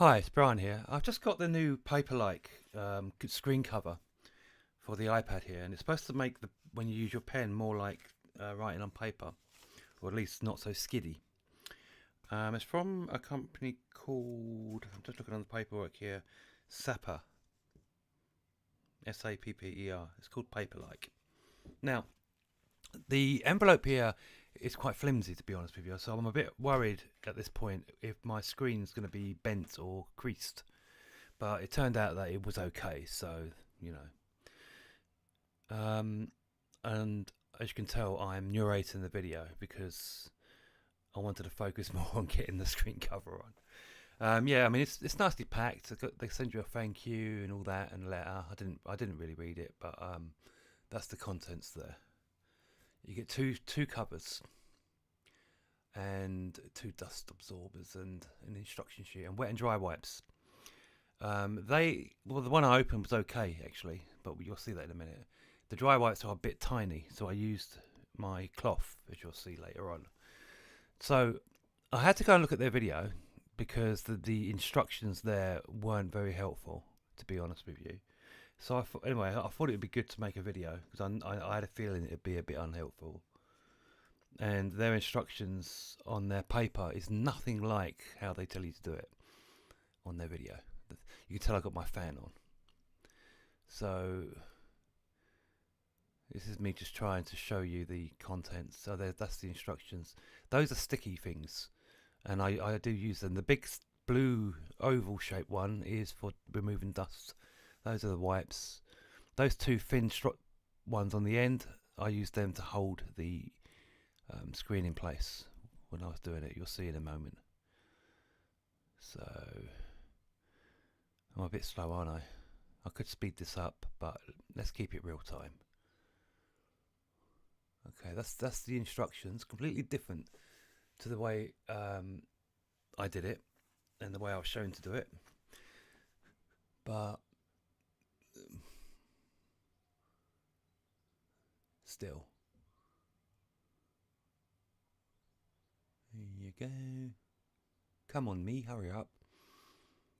Hi, it's Brian here. I've just got the new PaperLike screen cover for the iPad here, and it's supposed to make the when you use your pen more like writing on paper, or at least not so skiddy. It's from a company called, I'm just looking on the paperwork here, Sapper, Sapper. It's called PaperLike. Now, the envelope here is quite flimsy, to be honest with you, so I'm a bit worried at this point if my screen's going to be bent or creased. But it turned out that it was okay, so you know. And as you can tell, I'm narrating the video because I wanted to focus more on getting the screen cover on. Yeah, I mean it's nicely packed. They send you a thank you and all that and a letter. I didn't really read it, but that's the contents there. You get two covers and two dust absorbers and an instruction sheet and wet and dry wipes. The one I opened was okay actually, but you'll see that in a minute. The dry wipes are a bit tiny, so I used my cloth, as you'll see later on. So I had to go and look at their video because the instructions there weren't very helpful, to be honest with you. So I thought it would be good to make a video because I had a feeling it'd be a bit unhelpful. And their instructions on their paper is nothing like how they tell you to do it on their video. You can tell I got my fan on. So this is me just trying to show you the contents. So that's the instructions. Those are sticky things, and I do use them. The big blue oval shaped one is for removing dust. Those are the wipes. Those two thin ones on the end, I use them to hold the screen in place when I was doing it. You'll see in a moment. So I'm a bit slow, aren't I? I could speed this up, but let's keep it real time. Okay, that's the instructions. Completely different to the way I did it and the way I was shown to do it. But still, here you go. Come on, me, hurry up.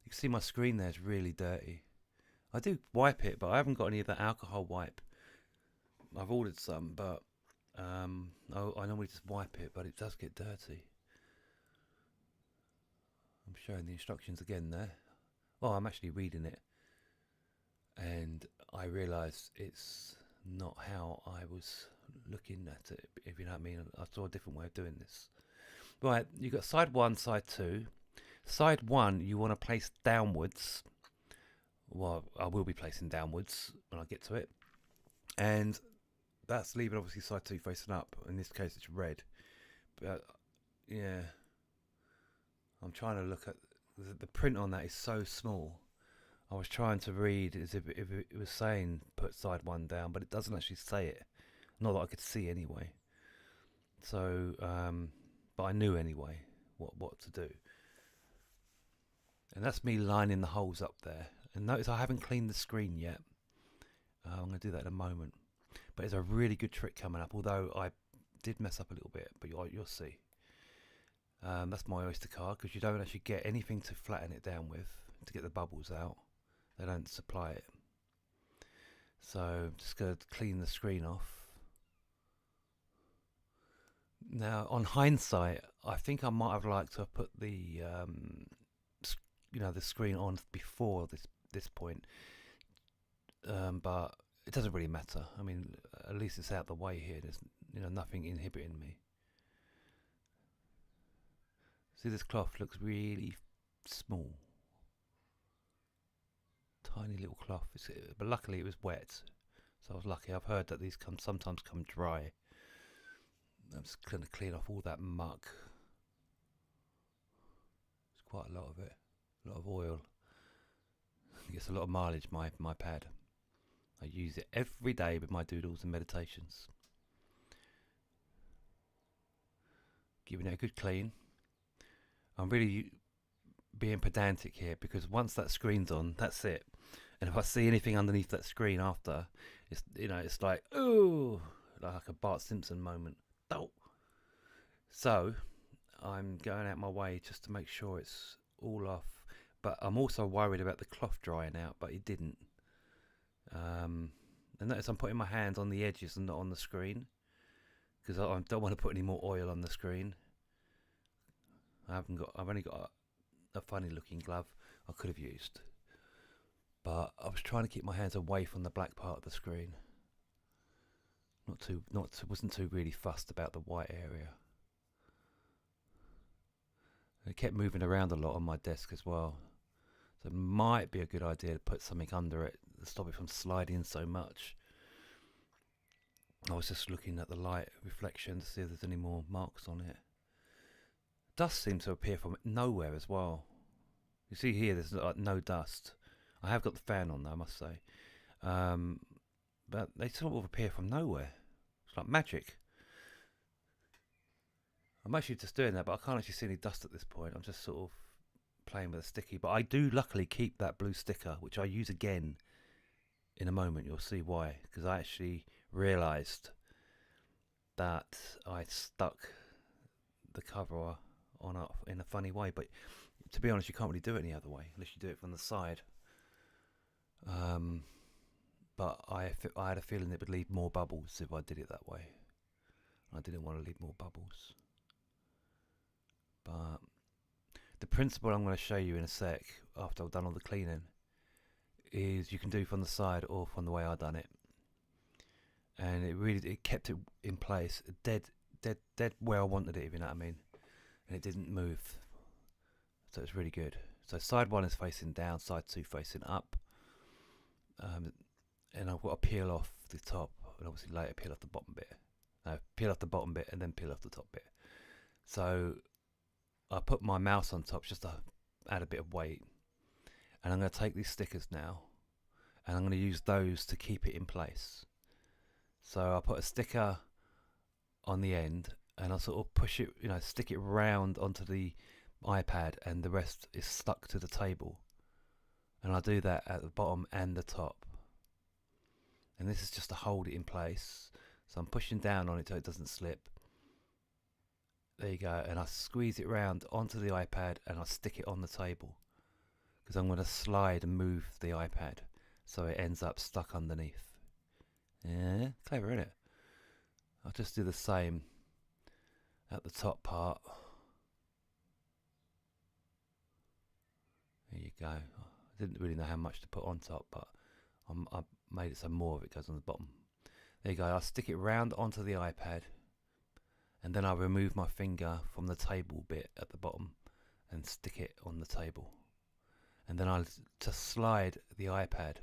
You can see my screen there is really dirty. I do wipe it, but I haven't got any of that alcohol wipe. I've ordered some, but I normally just wipe it, but it does get dirty. I'm showing the instructions again there. Well, I'm actually reading it, and I realise it's not how I was looking at it, if you know what I mean. I saw a different way of doing this. Right, you've got side 1, side 2. Side 1 you want to place downwards. Well, I will be placing downwards when I get to it. And that's leaving obviously side 2 facing up. In this case it's red. But yeah, I'm trying to look at the print on that is so small. I was trying to read as if it was saying put side 1 down, but it doesn't actually say it. Not that I could see anyway. So, but I knew anyway what to do. And that's me lining the holes up there. And notice I haven't cleaned the screen yet. I'm going to do that in a moment. But it's a really good trick coming up, although I did mess up a little bit, but you'll see. That's my Oyster card, because you don't actually get anything to flatten it down with to get the bubbles out. They don't supply it. So I'm just going to clean the screen off. Now, on hindsight, I think I might have liked to have put the the screen on before this point, but it doesn't really matter. I mean, at least it's out the way here. There's nothing inhibiting me. See, this cloth looks really small, tiny little cloth. But luckily it was wet, so I was lucky. I've heard that these sometimes come dry. I'm just going to clean off all that muck. It's quite a lot of it, a lot of oil. It gets a lot of mileage, my pad. I use it every day with my doodles and meditations. Giving it a good clean. I'm really being pedantic here because once that screen's on, that's it. And if I see anything underneath that screen after, it's like, ooh, like a Bart Simpson moment. Oh. So I'm going out my way just to make sure it's all off. but I'm also worried about the cloth drying out, but it didn't. And notice I'm putting my hands on the edges and not on the screen, because I don't want to put any more oil on the screen. I've only got a funny looking glove I could have used, but I was trying to keep my hands away from the black part of the screen. Wasn't too really fussed about the white area. It kept moving around a lot on my desk as well, so it might be a good idea to put something under it to stop it from sliding so much. I was just looking at the light reflection to see if there's any more marks on it. Dust seems to appear from nowhere as well. You see here, there's no dust. I have got the fan on though, I must say. But they sort of appear from nowhere. It's like magic. I'm actually just doing that, but I can't actually see any dust at this point. I'm just sort of playing with a sticky. But I do luckily keep that blue sticker, which I use again in a moment. You'll see why. Because I actually realised that I stuck the cover on in a funny way. But to be honest, you can't really do it any other way unless you do it from the side. But I had a feeling it would leave more bubbles if I did it that way. I didn't want to leave more bubbles. But the principle I'm going to show you in a sec, after I've done all the cleaning, is you can do from the side or from the way I done it. And it kept it in place, dead where I wanted it, if you know what I mean. And it didn't move. So it's really good. So side 1 is facing down, side 2 facing up. And I've got to peel off the top, and obviously later peel off the bottom bit. Peel off the bottom bit and then peel off the top bit. So I put my mouse on top just to add a bit of weight. And I'm going to take these stickers now, and I'm going to use those to keep it in place. So I put a sticker on the end, and I'll sort of push it, stick it round onto the iPad, and the rest is stuck to the table. And I do that at the bottom and the top. And this is just to hold it in place. So I'm pushing down on it so it doesn't slip. There you go. And I squeeze it round onto the iPad, and I stick it on the table, because I'm going to slide and move the iPad so it ends up stuck underneath. Yeah, clever, isn't it? I'll just do the same at the top part. There you go. I didn't really know how much to put on top, but I made it so more of it goes on the bottom. There you go. I'll stick it round onto the iPad, and then I'll remove my finger from the table bit at the bottom and stick it on the table. And then I'll just slide the iPad,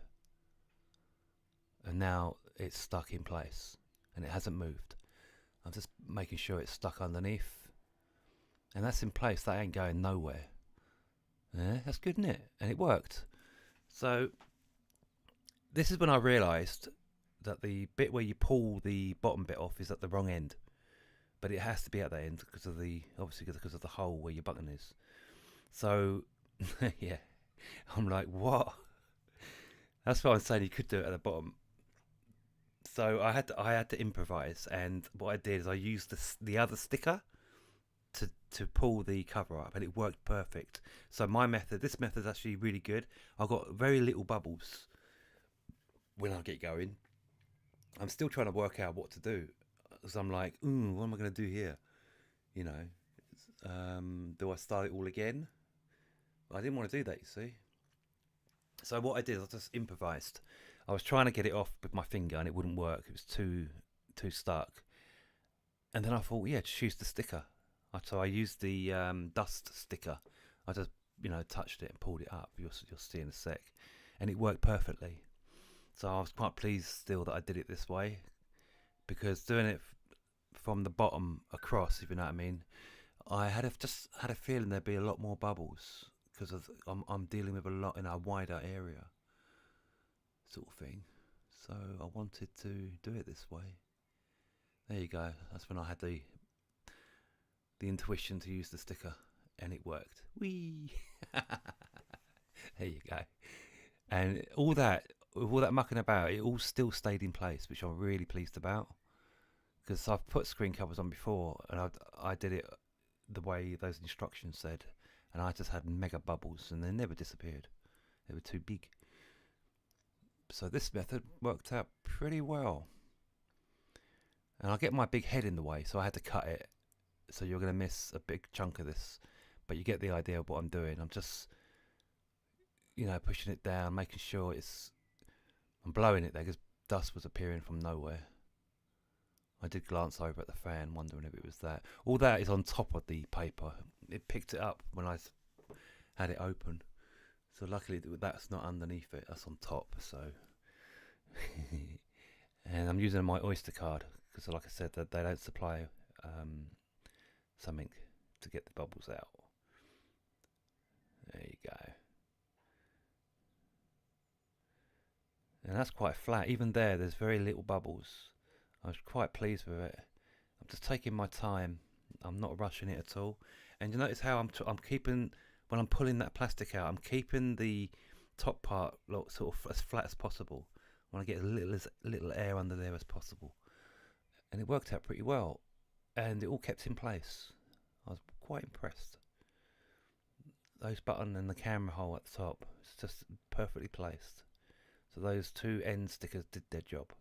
and now it's stuck in place and it hasn't moved. I'm just making sure it's stuck underneath, and that's in place. That ain't going nowhere. Yeah, that's good, isn't it? And it worked. So this is when I realised that the bit where you pull the bottom bit off is at the wrong end, but it has to be at that end because of the hole where your button is. So yeah, I'm like, what? That's why I'm saying you could do it at the bottom. So I had to improvise, and what I did is I used the other sticker to pull the cover up, and it worked perfect. So this method is actually really good. I've got very little bubbles when I get going. I'm still trying to work out what to do, because I'm like, what am I going to do here? Do I start it all again? I didn't want to do that, you see. So what I did, I just improvised. I was trying to get it off with my finger, and it wouldn't work. It was too stuck. And then I thought, yeah, just use the sticker. So I used the dust sticker. I just, touched it and pulled it up. You'll see in a sec. And it worked perfectly. So I was quite pleased still that I did it this way, because doing it from the bottom across, if you know what I mean, I just had a feeling there'd be a lot more bubbles, because I'm dealing with a lot in a wider area sort of thing. So I wanted to do it this way. There you go. That's when I had the intuition to use the sticker, and it worked. Whee! There you go. And all that mucking about, it all still stayed in place, which I'm really pleased about, because I've put screen covers on before, and I did it the way those instructions said, and I just had mega bubbles, and they never disappeared. They were too big. So this method worked out pretty well. And I get my big head in the way, so I had to cut it. So you're going to miss a big chunk of this, but you get the idea of what I'm doing. I'm just, pushing it down, making sure I'm blowing it there because dust was appearing from nowhere. I did glance over at the fan, wondering if it was that. All that is on top of the paper. It picked it up when I had it open. So luckily that's not underneath it, that's on top. So, and I'm using my Oyster card because, like I said, they don't supply something to get the bubbles out. There you go. And that's quite flat. Even there's very little bubbles. I was quite pleased with it. I'm just taking my time. I'm not rushing it at all. And you notice how I'm keeping, when I'm pulling that plastic out, I'm keeping the top part sort of as flat as possible. I want to get as little air under there as possible. And it worked out pretty well. And it all kept in place. I was quite impressed. Those button and the camera hole at the top, it's just perfectly placed. So those two end stickers did their job,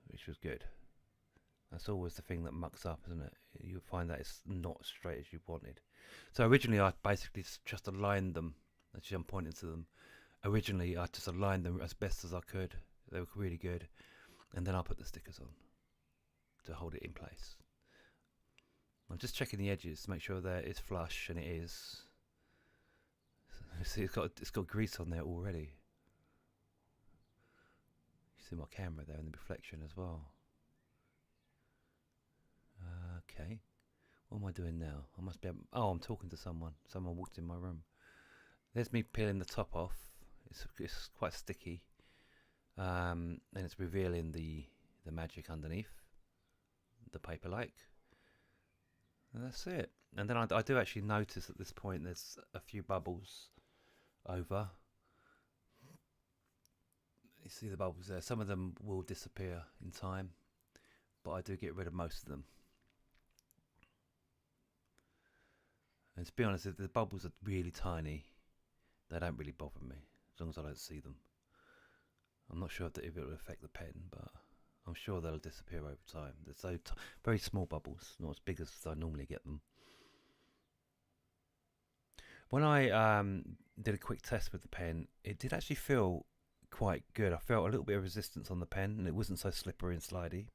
which was good. That's always the thing that mucks up, isn't it? You find that it's not straight as you wanted. So originally I basically just aligned them. Actually, I'm pointing to them. Originally I just aligned them as best as I could. They were really good. And then I put the stickers on to hold it in place. I'm just checking the edges to make sure that it's flush, and it is. See, it's got grease on there already. You see my camera there in the reflection as well. Okay, what am I doing now? I must be. I'm talking to someone. Someone walked in my room. There's me peeling the top off. It's quite sticky, and it's revealing the magic underneath, the PaperLike. And that's it. And then I do actually notice at this point there's a few bubbles over. You see the bubbles there. Some of them will disappear in time, but I do get rid of most of them. And to be honest, if the bubbles are really tiny, they don't really bother me as long as I don't see them. I'm not sure if it will affect the pen, but I'm sure they'll disappear over time. They're so very small bubbles, not as big as I normally get them. When I did a quick test with the pen, it did actually feel quite good. I felt a little bit of resistance on the pen, and it wasn't so slippery and slidey.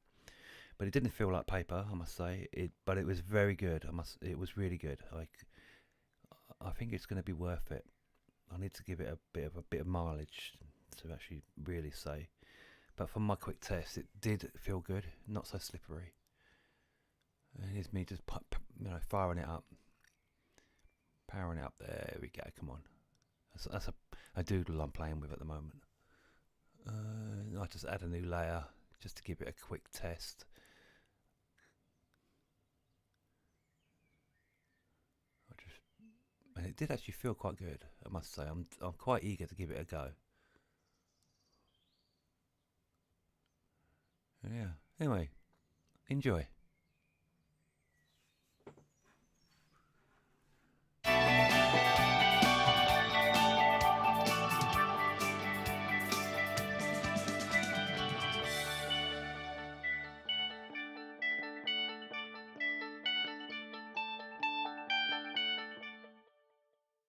But it didn't feel like paper, I must say. But it was very good. It was really good. I think it's going to be worth it. I need to give it a bit of mileage to actually really say. But from my quick test, it did feel good, not so slippery. And here's me just firing it up, powering it up. There we go. Come on, that's a doodle I'm playing with at the moment. I just add a new layer just to give it a quick test. And it did actually feel quite good, I must say. I'm quite eager to give it a go. Yeah. Anyway, enjoy.